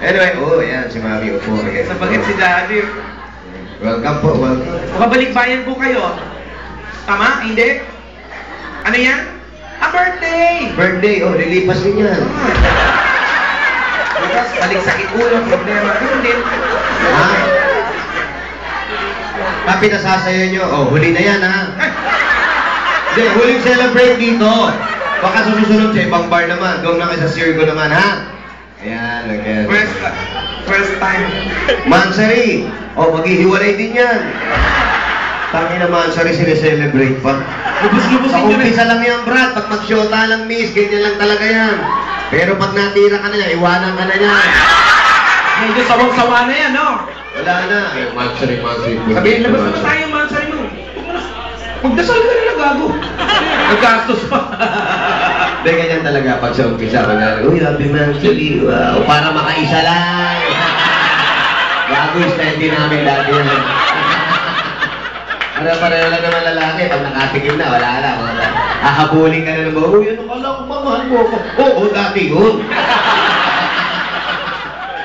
Anyway, yan, si Mami upo. Sa bagay si Daddy. Welcome po, welcome. Makabalikbayan po kayo. Tama? Hindi? Ano yan? Birthday! Birthday, nilipas din yan. Bukas, balik sakit ulo, problema. Ganun din. Ha? Kapit na sasayo nyo, huli na yan, ha? Hindi, huling celebrate dito. Baka susunod sa ibang bar naman. Doon na kayo sa Circo naman, ha? Ayan, again. First time. Mansari. Maghihiwalay din yan. Tangi na Mansari, sineselebrate pa. Lubos-lubosin Sa nyo rin. umpisa lang yan, Brad. Pag mag-shota lang, miss, ganyan lang talaga yan. Pero pag natira ka na yan, iwanan ka na yan. Medyo sawang-sawa na yan, no? Wala na. Mansari. Sabihin, labas naman tayo, Mansari mo. Magdasal ka na gago. Naggastos pa. Hindi, ganyan talaga pag sa umpisa. Uy, happy Mansari. Wow, para makaisa lang. Gago yung steady namin dati yan. Pareho lang naman lalaki. Pag nakatikim na, wala na. Hahabulin ka na naman. Uy, ano ka lang, mamahal mo ako. Oo, dati yun.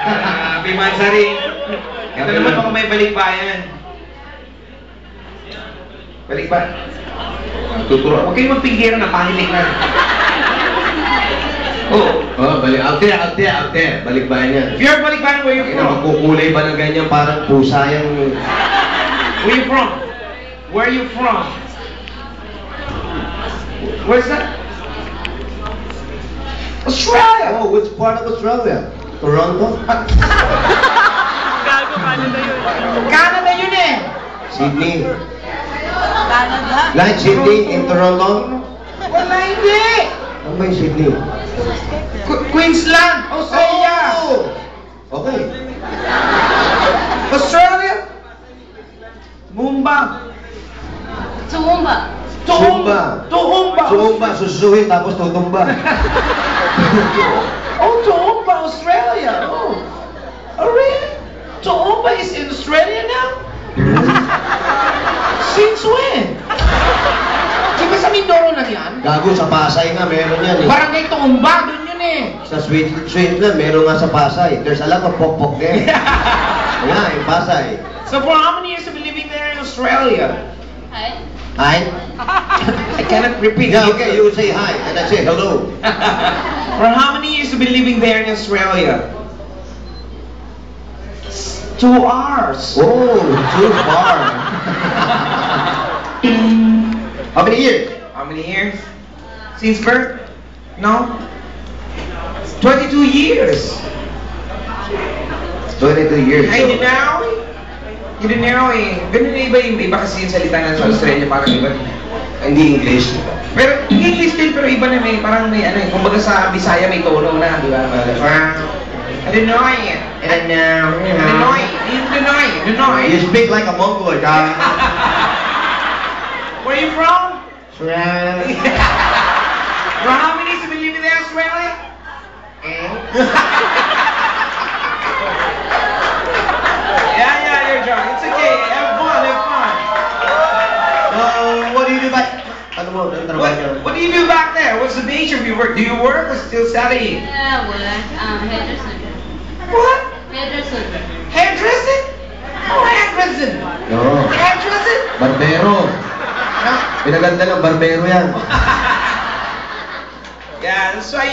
Happy Mansari. Ito naman ako may balikbayan. Balikbayan. Tuturo. Huwag kayong magpinggero na panilig na. Balik. Out there. Balikbayan yan. If you're balikbayan, where you from? Magkukulay ba ng ganyan? Parang pusa yung... Where you from? Where you from? Where's that? Australia! Oh, which part of Australia? Toronto? Gago, Canada yun. Canada yun eh! Sydney? Canada? Like Sydney in Toronto? Wala hindi! Ano ba yung Sydney? Queensland! Australia! Oh! Okay. Australia? Mumba! Toowoomba. Toowoomba, susuhin tapos tutumba. Toowoomba, Australia! Oh, really? Toowoomba is in Australia now? Since when? Di ba sa Mindoro lang yan? Gago, sa Pasay nga, meron yan eh. Barangay Toowoomba, dun yun eh. Sa Switzerland, meron nga sa Pasay. There's a lot of pok-pok there. Yeah, in Pasay. So for how many years have you been living there in Australia? Hi. Hi? I cannot repeat. Yeah, okay, you say hi, and I say hello. For how many years have you been living there in Australia? 2 hours. Oh, too far. How many years? How many years? Since birth? No? 22 years. 22 years. Ay, hindi na eh. Ganun na iba kasi yung salita ng sa Australia, parang iba. Hindi English. Pero, English din, pero iba na parang may ano eh. Kumbaga sa Bisaya may tono na, di ba? Illinois. You speak like a Mongol, guy. Where are you from? Australia. For how many years have you been living there, Australia? Yeah, you're drunk. It's okay. Have fun. What do you do back? Ano mo, ang trabaho niyo? What do you do back there? What's the nature of your work? Do you work or still study? Yeah, work. Hairdresser. What? Hairdresser. Hairdressing? Oh, hairdressing. No. Hairdressing? Barbero. Pinaganda ng barbero yan. Yeah, that's why